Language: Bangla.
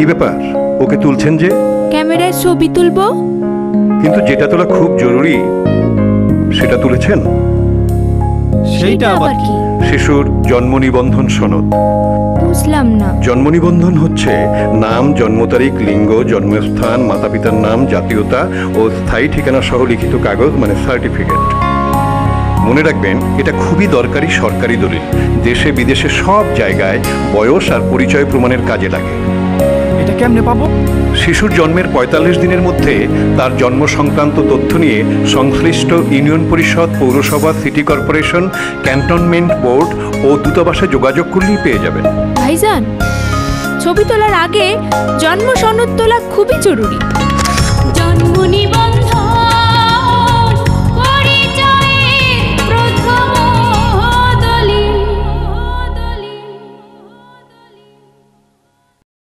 কি ব্যাপার, ওকে তুলছেন যে? ক্যামেরায় ছবি তুলবো। কিন্তু যেটা তোলা খুব জরুরি সেটা তুলেছেন? সেটা আবার কি? শিশুর জন্ম নিবন্ধন সনদ। বুঝলাম না। জন্ম নিবন্ধন হচ্ছে নাম, জন্ম তারিখ, লিঙ্গ, জন্মস্থান, মাতা পিতার নাম, জাতীয়তা ও স্থায়ী ঠিকানা সহ লিখিত কাগজ, মানে সার্টিফিকেট। মনে রাখবেন, এটা খুবই দরকারি সরকারি দলিল। দেশে বিদেশে সব জায়গায় বয়স আর পরিচয় প্রমাণের কাজে লাগে। এটা কেমনে পাবো? শিশুর জন্মের ৪৫ দিনের মধ্যে তার জন্ম সংক্রান্ত তথ্য নিয়ে সংশ্লিষ্ট ইউনিয়ন পরিষদ, পৌরসভা, সিটি কর্পোরেশন, ক্যান্টনমেন্ট বোর্ড ও দূতাবাসে যোগাযোগ করলেই পেয়ে যাবেন। ভাইজান, ছবি তোলার আগে জন্ম সনদ তোলা খুবই জরুরি।